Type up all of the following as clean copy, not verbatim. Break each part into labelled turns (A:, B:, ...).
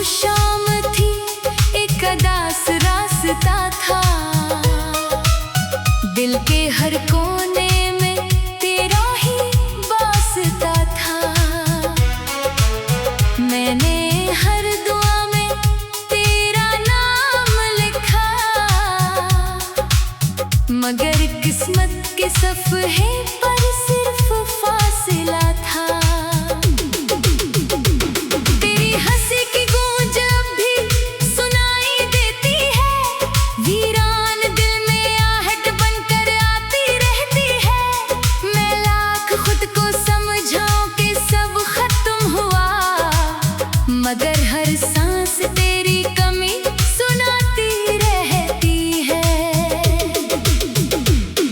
A: शाम थी, एक उदास रास्ता था। दिल के हर कोने में तेरा ही वास्ता था। मैंने हर दुआ में तेरा नाम लिखा, मगर किस्मत के सफ़े पर सिर्फ फासिला था। तेरी हंसी की गूंज अब भी सुनाई देती है, वीरान दिल में आहट बनकर आती रहती है। मैं लाख खुद को समझाऊं कि सब खत्म हुआ, मगर हर सांस तेरी कमी सुनाती रहती है।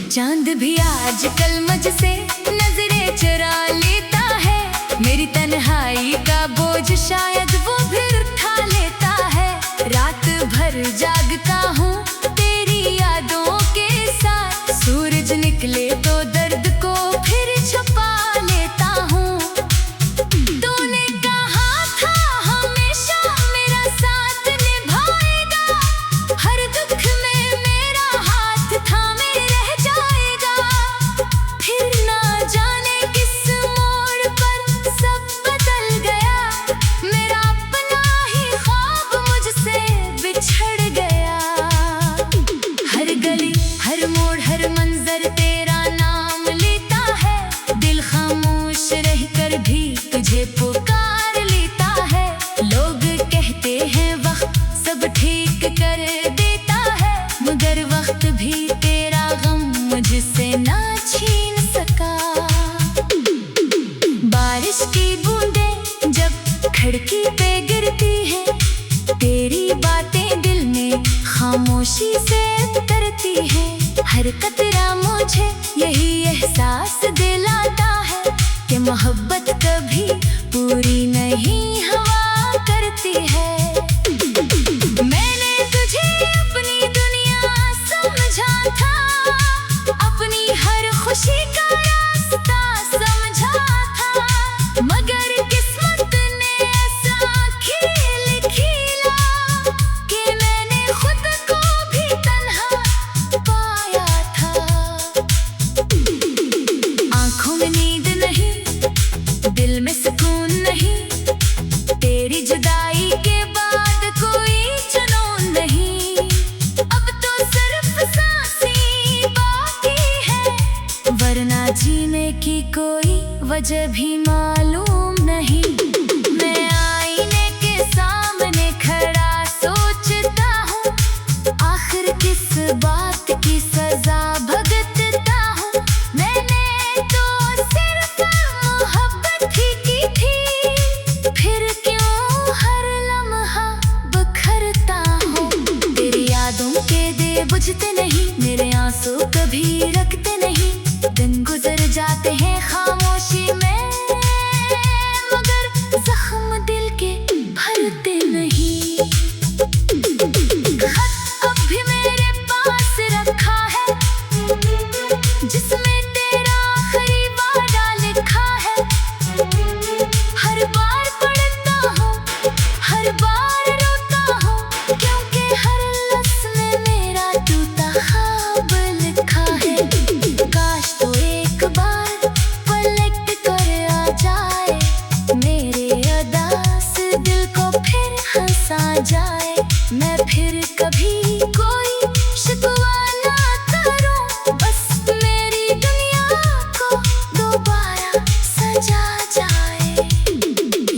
A: चांद भी आजकल मुझसे नजरें चुरा लेता है, मेरी तन्हाई का बोझ शायद वो फिर उठा लेता है। रात भर जागता हूँ तेरी यादों के साथ, सूरज निकले तो दर्द को फिर छुपा लेता हूँ। तूने कहा था हमेशा मेरा साथ निभाएगा, हर दुख में मेरा हाथ थामे रह जाएगा। फिर ना जाने किस मोड़ पर सब बदल गया, मेरा अपना ही ख्वाब मुझसे बिछड़ गया। हर गली हर मोड़ हर मंजर तेरा नाम लेता है, दिल खामोश रहकर भी तुझे पुकार लेता है। लोग कहते हैं वक्त सब ठीक कर देता है, मगर वक्त भी तेरा गम मुझसे ना छीन सका। बारिश की बूंदें जब खिड़की पे गिरती हैं, तेरी बातें दिल में खामोशी से उतरती हैं। हर कतरा मुझे यही एहसास दिलाता है कि मोहब्बत कभी पूरी नहीं हुआ करती है। मैंने तुझे अपनी दुनिया समझा था, अपनी हर खुशी का रास्ता समझा था, मगर किस्मत ने ऐसा खेल खेला कि मैंने खुद को भी तन्हा पाया था। आंखों में नींद नहीं, दिल में सुकून नहीं, तेरी जुदाई के बाद कोई जुनून नहीं। अब तो सिर्फ सांसें बाकी है, वरना जीने की कोई वजह भी मालूम नहीं। मैं आईने के सामने खड़ा सोचता हूँ, आखिर किस बात की सजा भुगतता हूँ। मैंने तो सिर्फ मोहब्बत ही की थी, फिर क्यों हर लम्हा बिखरता हूँ। तेरी यादों के दे बुझते नहीं, मेरे आंसू कभी रखते नहीं। दिन गुजर जाते हैं खामोशी में, मगर जख्म दिल के भरते नहीं। खत अब भी मेरे पास रखा है, जिसमें तेरा आखिरी वादा लिखा है। हर बार पढ़ता हूँ, हर बार रोता हूँ, क्योंकि हर लफ्ज़ में मेरा टूटा ख्वाब लिखा है। काश तो एक बार पलट कर आ जाए, मेरे उदास दिल को फिर हंसा जाए। मैं फिर कभी कोई शिकवा ना करूं, बस मेरी दुनिया को दोबारा सजा जाए।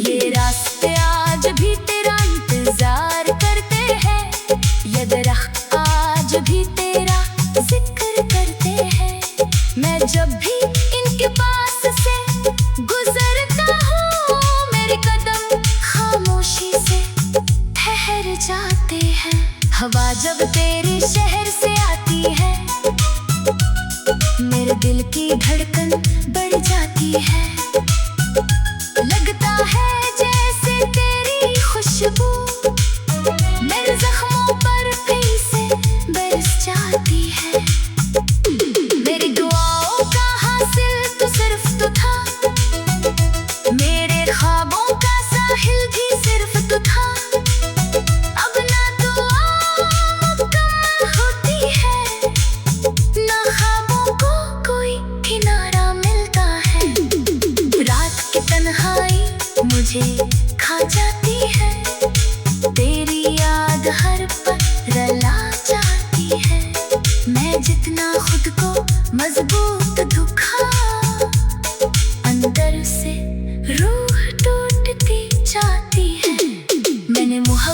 A: ये रास्ते आज भी तेरा इंतजार करते हैं, ये दरख्त आज भी तेरा जिक्र करते हैं। मैं जब भी इनके पास से गुजरता हूँ, मेरे कदम खामोशी से ठहर जाते हैं। हवा जब तेरे शहर से आती है, मेरे दिल की धड़कन बढ़ जाती है। लगता है जैसे तेरी खुशबू मेरे जख्मों पर फिर से बरस जाती है। मेरी दुआओं का हासिल तो सिर्फ तू था, मेरे ख्वाबों का साहिल भी सिर्फ तू था।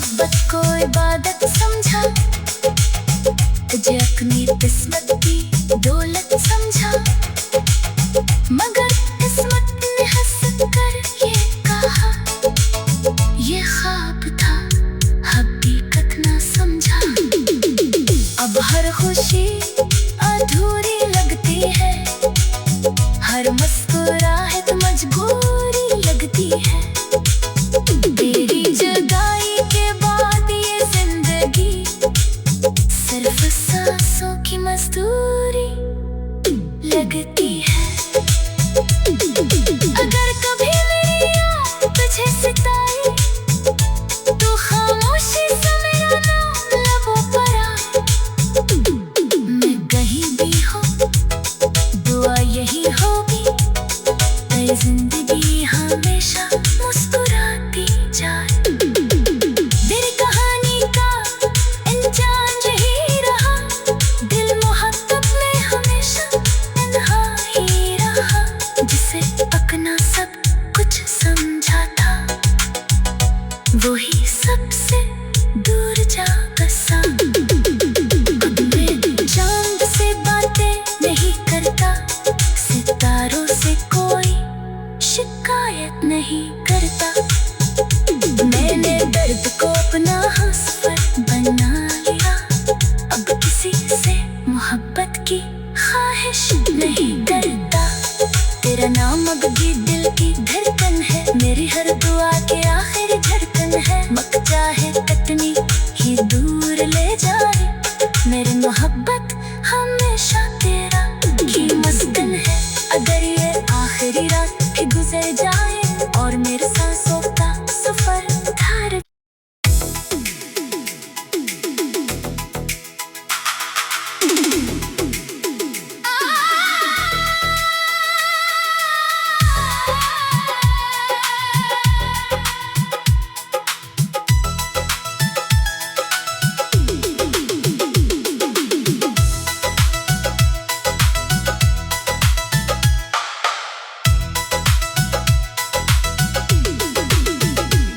A: मोहब्बत को इबादत समझा, तुझे अपनी किस्मत की दौलत समझा, मगर किस्मत ने हंस कर ये कहा, ये ख्वाब था हकीकत ना समझा। अब हर खुशी अधूरी लगती है, हर मुस्कुराहट मजबूरी लगती है। तेरी जुदाई के बाद ये जिंदगी सिर्फ सांसों की मजदूरी लगती है। अगर कभी मेरी याद तुझे सताई, तो खामोशी से मेरा नाम लबों पर आए। मैं कहीं भी हो दुआ यही होगी, ऐ जिंदगी हमेशा मुस्कुराती जाए। दिल कहानी का इंसान यही रहा, दिल मोहब्बत में हमेशा तन्हा ही रहा। जिसे अपना सब कुछ समझा था, वही सबसे दूर जा बसा। अब मैं चांद से बातें नहीं करता, सितारों से कोई शिकायत नहीं करता। मैंने दर्द को अपना हंसफर बना लिया, अब किसी से मोहब्बत की ख्वाहिश नहीं करता। तेरा नाम अब भी दिल की धड़कन है, मेरी हर दुआ के आखिरी धड़कन है। मक चाहे कतनी ही दूर ले जाए, मेरी मोहब्बत हमेशा तेरा ही मस्कन है। अगर ये आखिरी रात भी गुजर जाए और मेरे सांसों का सफर थार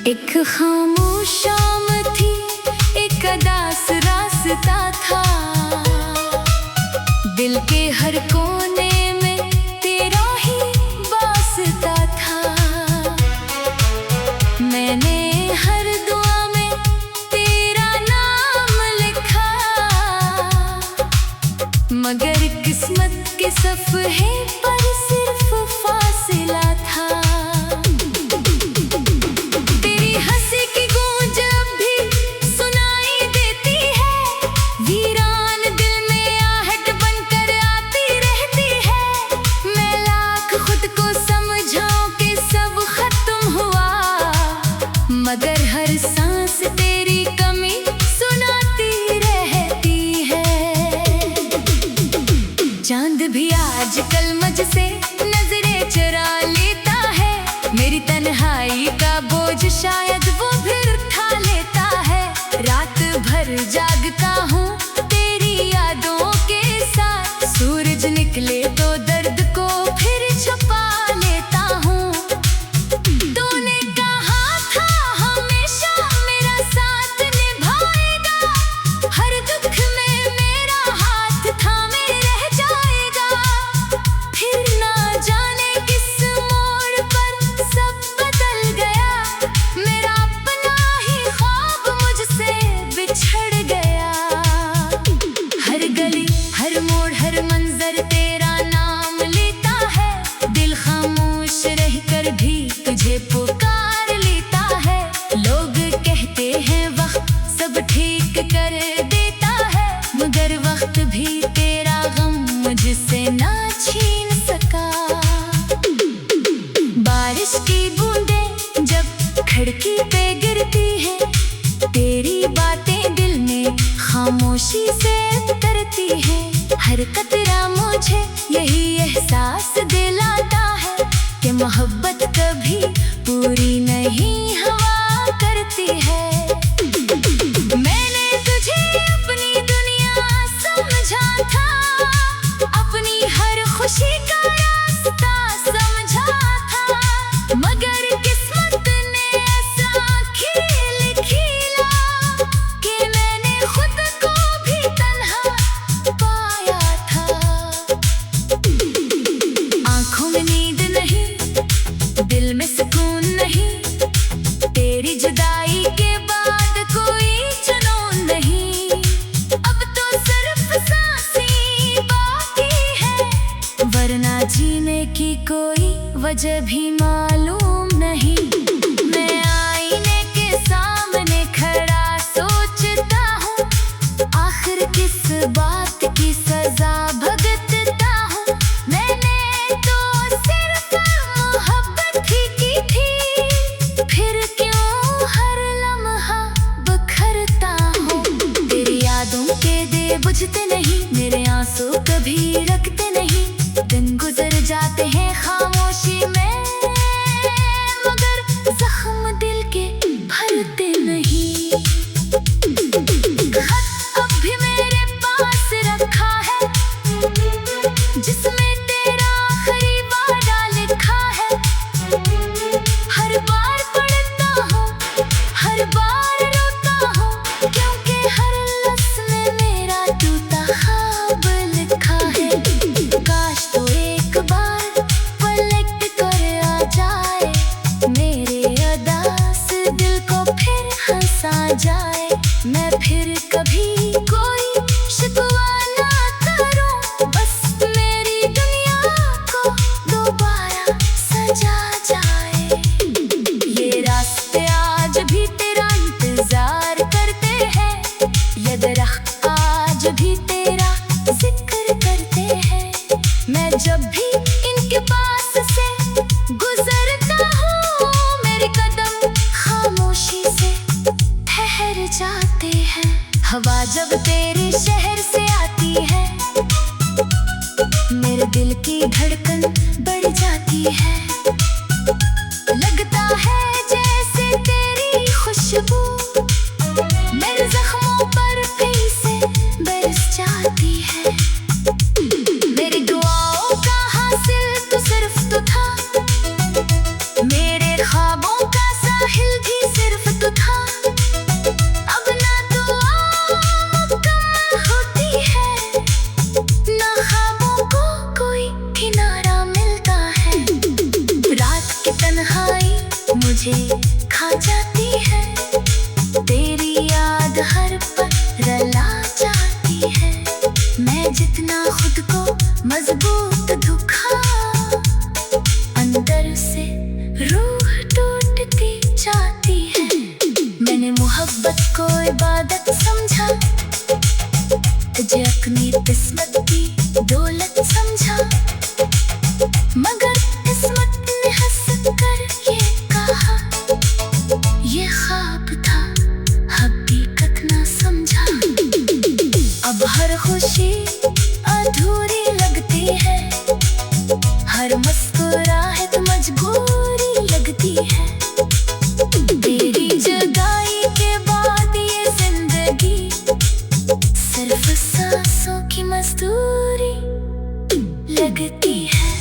A: एक खामोश शाम थी, एक अदास रास्ता था। दिल के हर कोने में तेरा ही वास्ता था। मैंने हर दुआ में तेरा नाम लिखा, मगर किस्मत के सफ़हे पर सिर्फ फासिला था। मगर हर सांस तेरी कमी सुनाती रहती है। चांद भी आजकल मुझसे नजरें चुरा लेता है, मेरी तन्हाई का बोझ शायद वो भी उठा लेता है। रात भर जागता हूँ तेरी यादों के साथ, सूरज निकले तो दर्द को फिर छुपा लेता हूँ। तुझे पुकार लेता है, लोग कहते हैं वक्त सब ठीक कर देता है, मगर वक्त भी तेरा गम मुझसे ना छीन सका। बारिश की बूंदें जब खिड़की पे गिरती है, तेरी बातें दिल में खामोशी से उतरती है। हर कतरा मुझे यही एहसास दिलाता है कि मोहब्बत कभी पूरी नहीं हुआ करती है। मैंने तुझे अपनी दुनिया समझा था, अपनी हर खुशी का रास्ता समझा था, मगर किस्मत ने ऐसा खेल खेला वजह भी मालूम नहीं। मैं आईने के सामने खड़ा सोचता हूँ, आखिर किस बात की सजा भुगतता हूँ। मैंने तो सिर्फ मोहब्बत ही की थी, फिर क्यों हर लम्हा बखरता हूँ। तेरी यादों के दिए बुझते नहीं, मेरे आंसू कभी रखते नहीं। दिन गुजर जाते हैं खामोशी में, मगर जख्म दिल के भरते नहीं। खत अब भी मेरे पास रखा है, जिसमें तेरा आखिरी वादा लिखा है। हर बार पढ़ता हूँ, हर बार रोता हूँ, क्योंकि हर लफ्ज़ में मेरा टूटा ख्वाब लिखा है। काश तो एक बार पलट कर आ जाए, मेरे अदा से दिल को फिर हंसा जाए। मैं फिर कभी कोई शिकवा ना करूं, बस मेरी दुनिया को दोबारा सजा जाए। ये रास्ते आज भी तेरा इंतजार करते हैं, ये दरख्त आज भी तेरा जिक्र करते हैं। मैं जब भी इनके पास से गुजरता हूँ, मेरे कदम खामोशी से ठहर जाते हैं। हवा जब तेरे शहर से आती है, मेरे दिल की धड़कन बढ़ जाती है। लगता है जैसे तेरी खुशबू मेरे जख्मों पर फिर से बरस जाती है। मेरी दुआओं का हासिल तो सिर्फ तू था, मेरे ख्वाबों का साहिल भी सिर्फ तू था। अब ना दुआ मुकम्मल होती है, ना ख्वाबों को कोई किनारा मिलता है। रात की तन्हाई मुझे खा जाती है, तेरी याद हर पल रुला जाती है। मैं जितना खुद को मजबूत दुखाऊं, अंदर से रूह टूटती जाती है। मैंने मोहब्बत को इबादत समझा, तुझे अपनी किस्मत की दौलत समझा, मगर किस्मत ने हंस कर ये कहा, ये ख्वाब था हकीकत ना समझा। अब हर खुशी अधूरी लगती है, हर मुस्कुराहट मजबूरी लगती है। तेरी जुदाई के बाद ये जिंदगी सिर्फ सांसों की मजदूरी लगती है।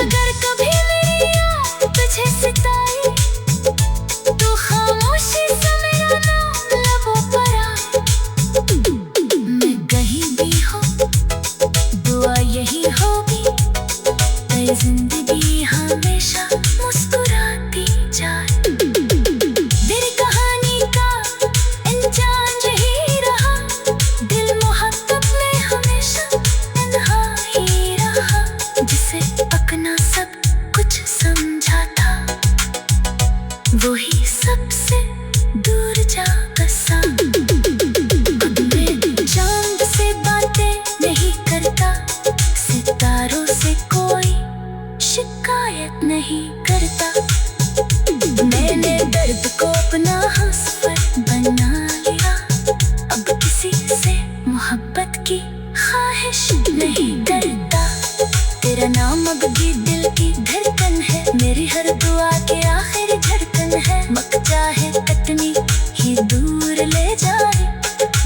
A: अगर कभी मेरी याद तुझे सताई, तो खामोशी से मेरा नाम लबों पर आए। मैं कहीं भी हो, दुआ यही होगी, तेरी जिंदगी हमेशा मुस्कुराती जाए। तेरी कहानी का इंजाम यही रहा, दिल मोहब्बत में हमेशा तन्हा ही रहा। जिसे अपना सब कुछ समझा था, वही सबसे दूर जा बसा। अब मैं चांद से बातें नहीं करता, सितारों से कोई शिकायत नहीं करता। मैंने दर्द को अपना हंसफर बना लिया, अब किसी से मोहब्बत की ख्वाहिश नहीं डरता। तेरा नाम अब भी दिल की धड़कन है, मेरी हर दुआ के आखिरी धड़कन है। मक चाहे कतनी ही दूर ले जाए,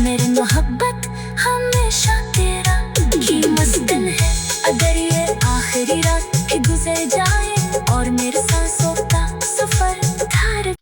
A: मेरी मोहब्बत हमेशा तेरा ही मस्कन है। अगर ये आखिरी रात भी गुजर जाए और मेरे सांसों का सफर धार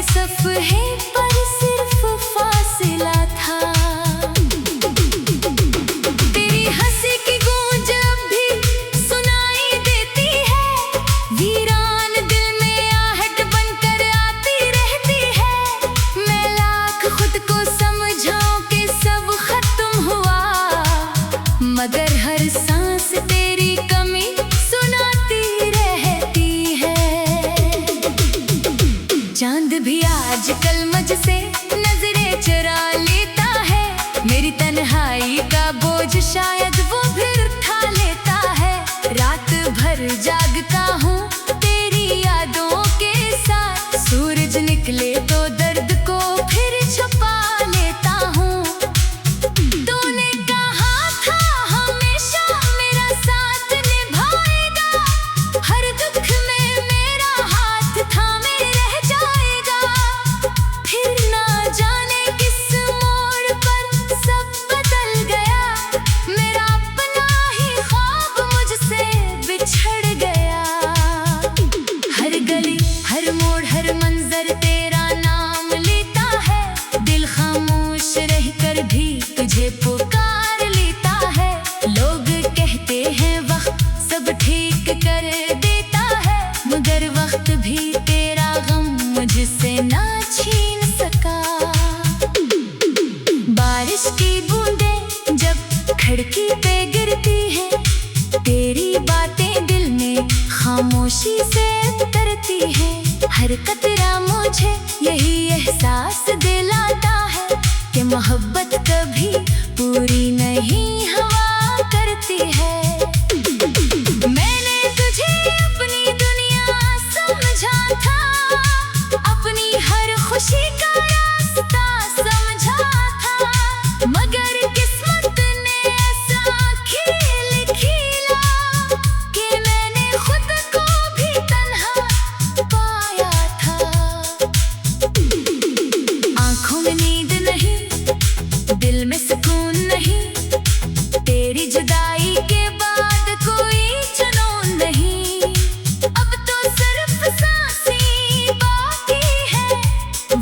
A: सफ़हे पर सिर्फ फासिला था। तेरी हंसी की गूंज अब भी सुनाई देती है, वीरान दिल में आहट बनकर आती रहती है। मैं लाख खुद को समझाऊं कि सब खत्म हुआ, मगर हर सांस तेरी कमी सुनाती रहती है। चांद भी आजकल मुझसे नजरें चुरा लेता है, मेरी तन्हाई का बोझ शायद वो भी उठा लेता है। रात भर जागता हूँ तेरी यादों के साथ, सूरज निकले तो दर्द को फिर छुपा लेता हूँ। तूने कहा था हमेशा मेरा साथ निभाएगा, हर दुख में मेरा हाथ थामे रह जाएगा। फिर ना जाने किस मोड़ पर सब बदल गया, मेरा अपना ही ख्वाब मुझसे बिछड़ गया। हर गली हर मोड़ हर मंजर तेरा नाम लेता है, दिल खामोश रहकर भी तुझे पुकार लेता है। लोग कहते हैं वक्त सब ठीक कर देता है, मगर वक्त भी तेरा गम मुझसे ना छीन सका। बारिश की बूंदें जब खिड़की पे गिरती है, तेरी बातें दिल में खामोशी से उतरती है। हर कतरा मुझे यही एहसास दिलाता है कि मोहब्बत कभी पूरी नहीं हुआ करती है। मैंने तुझे अपनी दुनिया समझा था, अपनी हर खुशी का रास्ता समझा था, मगर किस्मत ने ऐसा खेल खेला कि मैंने खुद को भी तन्हा पाया था। आँखों में नींद नहीं, दिल में सुकून नहीं, तेरी जुदाई के बाद कोई जुनून नहीं। अब तो सिर्फ सांसें बाकी है,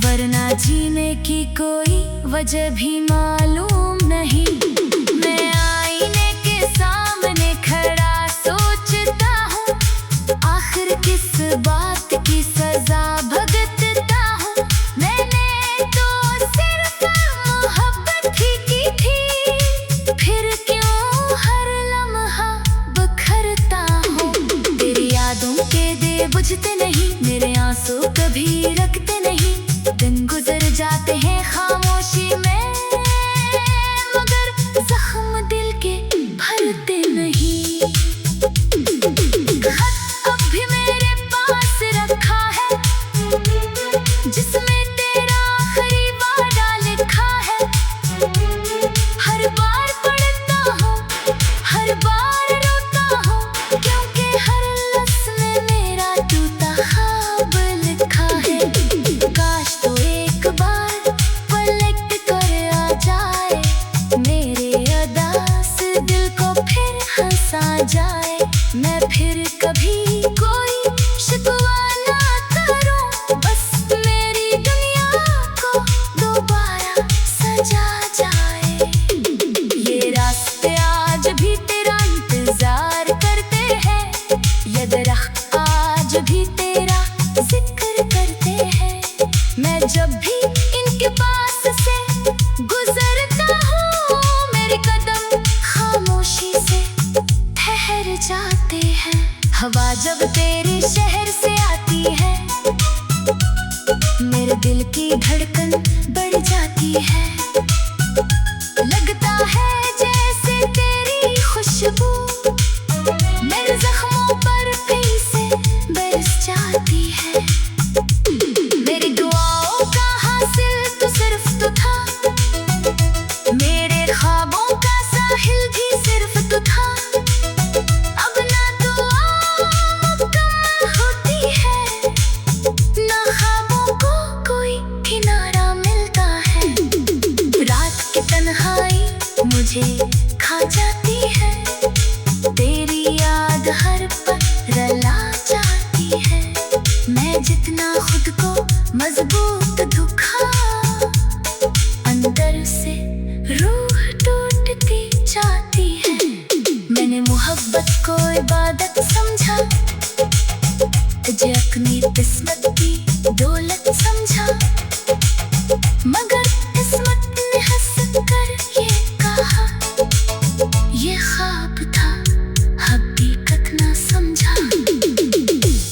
A: वरना जीने की कोई वजह भी मालूम नहीं। मैं आईने के सामने खड़ा सोचता हूँ, आखिर किस बात की सजा भुगतता हूँ। मैंने तो सिर्फ मोहब्बत ही की थी, फिर क्यों हर लम्हा बिखरता हूँ। तेरी यादों के दे बुझते नहीं, मेरे आंसू कभी रखते नहीं। दिन गुजर जाते हैं खामोशी में, मगर जख्म दिल के भरते नहीं। खत अब भी मेरे पास रखा है, जिसमें तेरा आखिरी वादा लिखा है। हर बार पढ़ता हूँ, हर बार रोता हूँ, क्योंकि हर लफ्ज़ में मेरा टूटा ख्वाब लिखा है। काश तो एक बार पलट कर आ जाए, मेरे उदास दिल को फिर हंसा जाए। मैं फिर कभी कोई शिकवा ना करूं, बस मेरी दुनिया को दोबारा सजा जाए। ये रास्ते आज भी तेरा इंतजार करते हैं, ये दरख्त आज भी तेरा जिक्र करते हैं। मैं जब भी इनके पास से गुजरता हूँ, मेरे कदम खामोशी से ठहर जाते हैं। हवा जब तेरे शहर से आती है, मेरे दिल की धड़कन बढ़ जाती है। लगता है जैसे तेरी खुशबू मेरे जख्मों पर फिर से बरस जाती है। मेरी दुआओं का हासिल तो सिर्फ तू था, मेरे ख्वाबों का साहिल भी सिर्फ तू था। अब ना दुआ मुकम्मल होती है, ना ख्वाबों को कोई किनारा मिलता है। इबादत समझा, तुझे अपनी किस्मत की दौलत समझा। मगर किस्मत ने हंस कर ये कहा, ये ख्वाब था हकीकत ना समझा।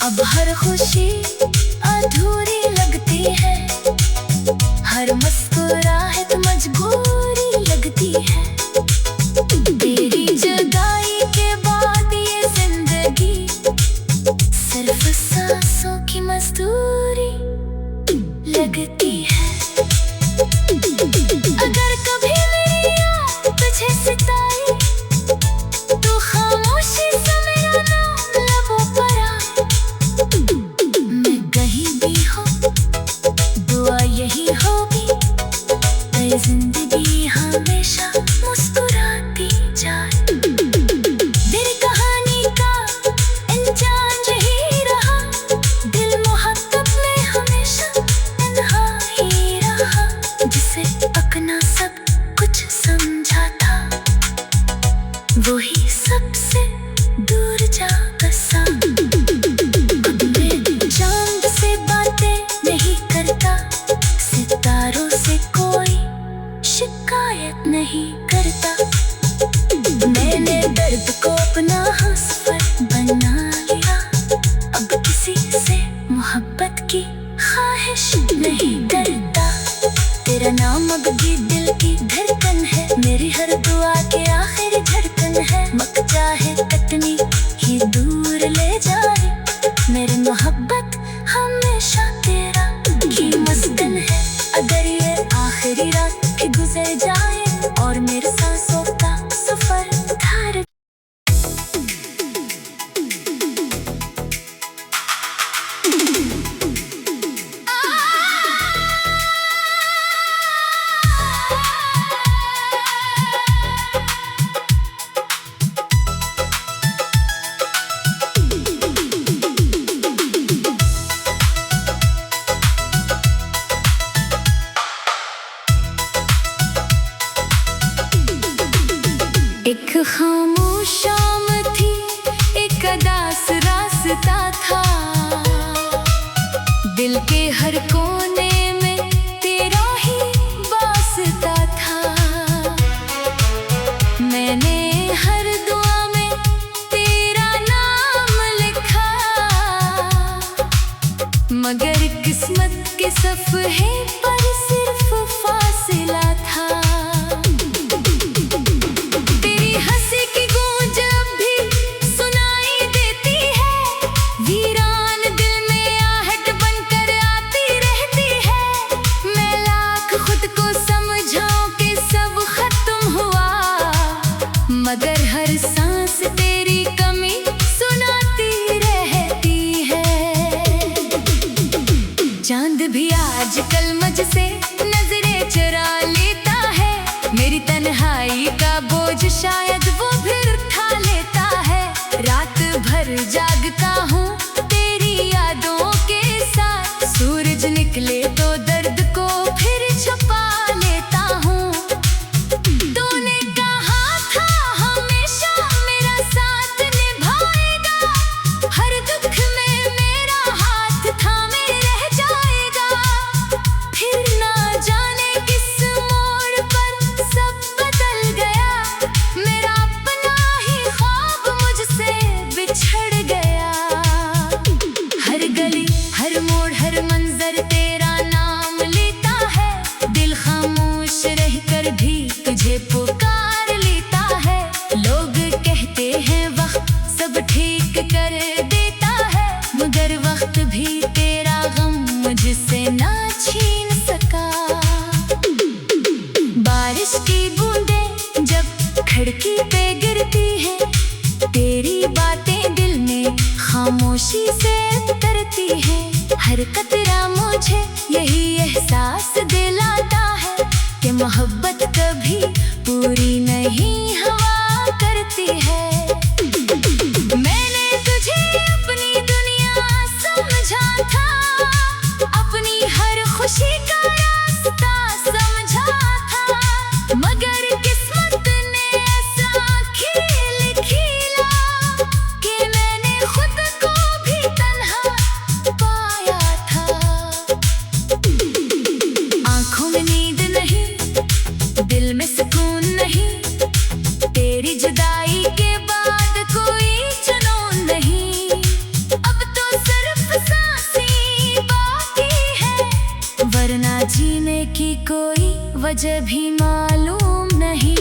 A: अब हर खुशी अधूरी लगती है, हर मुस्कुराहट मजबूरी लगती है। तेरी जुदाई के बाद ये जिंदगी सिर्फ सांसों की मजदूरी लगती है। अगर कभी मेरी याद तुझे सताई, तो खामोशी से मेरा नाम लबों पर आए। मैं कहीं भी हो दुआ यही होगी, ये जिंदगी हमेशा मुस्कुराती जाए। दिल कहानी का इंसान यही रहा, दिल मोहब्बत में हमेशा तन्हा ही रहा। जिसे अपना सब कुछ समझा था, वही सबसे दूर जा बसा। अब मैं चांद से बातें नहीं करता, सितारों से कोई शिकायत नहीं करता। मैंने दर्द को अपना हंसपर बना लिया, अब किसी से मोहब्बत की ख्वाहिश नहीं करता। तेरा नाम अब भी दिल की धड़कन है, मेरी हर दुआ के आखिरी धड़कन है। मक चाहे कितनी ही दूर ले जाए, मेरी मोहब्बत हमेशा तेरा ही मस्कन है। अगर ये आखिरी रात भी गुजर जाए और मेरे सांसों का सफर थार। एक खामोश शाम थी, एक अदास रास्ता था। दिल के हर कोने में तेरा ही वास्ता था। मैंने हर दुआ में तेरा नाम लिखा, मगर किस्मत के सफ़हे पर सिर्फ फासिला था। मगर हर सांस तेरी कमी सुनाती रहती है। चांद भी आजकल मुझसे नजरें चुरा लेता है, मेरी तन्हाई का बोझ शायद वो भी उठा लेता है। रात भर जागता हूँ तेरी यादों के साथ, सूरज निकले तो दर्द को फिर छुपा लेता हूँ। तुझे पुकार लेता है, लोग कहते हैं वक्त सब ठीक कर देता है, मगर वक्त भी तेरा गम मुझसे ना छीन सका। बारिश की बूंदें जब खिड़की पे गिरती हैं, तेरी बातें दिल में खामोशी से उतरती हैं। हर कतरा मुझे यही एहसास दिलाता है कि मोहब्बत कभी पूरी नहीं हुआ करती है। मैंने तुझे अपनी दुनिया समझा था, अपनी हर खुशी का रास्ता समझा था, मगर किस्मत ने ऐसा खेल खेला वजह भी मालूम नहीं।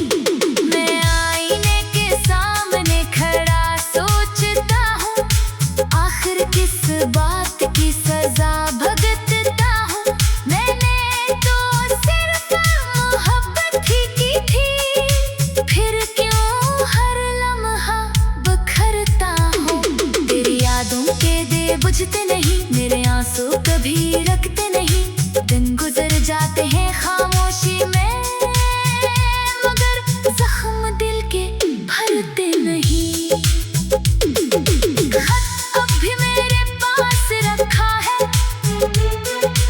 A: मैं आईने के सामने खड़ा सोचता हूँ, आखिर किस बात की सजा भुगतता हूँ। मैंने तो सिर्फ मोहब्बत ही की थी, फिर क्यों हर लम्हा बिखरता हूँ। तेरी यादों के दिए बुझते नहीं, मेरे आंसू कभी रखते नहीं। दिन गुजर जाते हैं खामोशी में, मगर जख्म दिल के भरते नहीं। खत अब भी मेरे पास रखा है,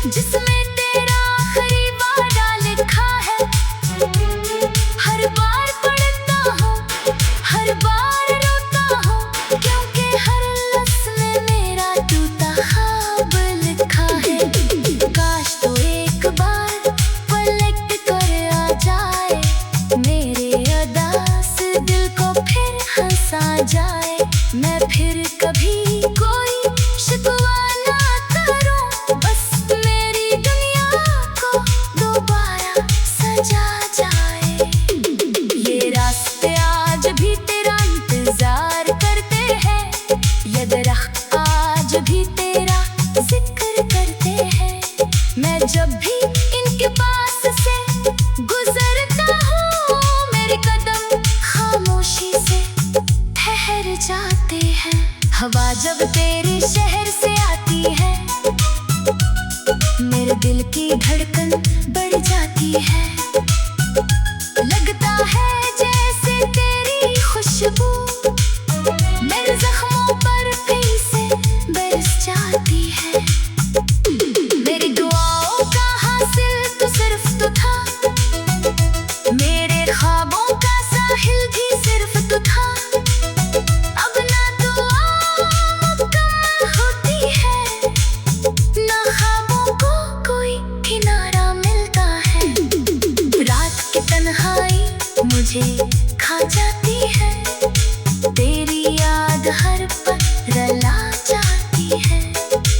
A: जिसमें तेरा आखिरी वादा लिखा है। हर बार पढ़ता हूँ, हर बार रोता हूँ, क्योंकि हर लफ्ज़ में मेरा टूटा ख्वाब लिखा है। काश तो एक बार पलट कर आ जाए, मेरे अदा से दिल को फिर हंसा जाए। मैं फिर कभी कोई शिकवा ना करूं, बस मेरी दुनिया को दोबारा सजा जाए। ये रास्ते आज भी तेरा इंतजार करते हैं, ये दरख्त आज भी तेरा जिक्र करते हैं। मैं जब भी इनके पास से गुजरता हूँ, मेरे कदम खामोशी से ठहर जाते हैं। हवा जब तेरे शहर से आती है, मेरे दिल की धड़कन बढ़ जाती है। लगता है जैसे तेरी खुशबू मेरे जख्मों पर फिर से बरस जाती है। मेरी दुआओं का हासिल तो सिर्फ तू था, मेरे ख्वाबों का साहिल भी सिर्फ तू था। अब ना दुआ मुकम्मल होती है, ना ख्वाबों को कोई किनारा मिलता है। रात की तन्हाई मुझे खा जाती है, तेरी याद हर पल रुला जाती है।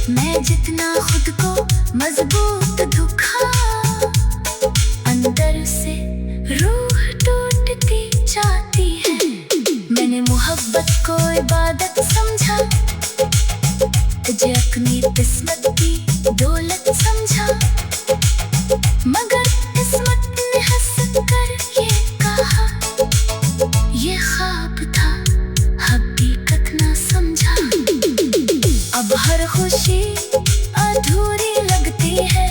A: मैं जितना खुद को मजबूत दुखा, अंदर से रूह टूटती जाती है। मैंने मोहब्बत को इबादत समझा, तुझे अपनी किस्मत की दौलत समझा, मगर किस्मत ने हंस कर ये कहा, ये ख्वाब था हकीकत ना समझा। अब हर खुशी अधूरी लगती है,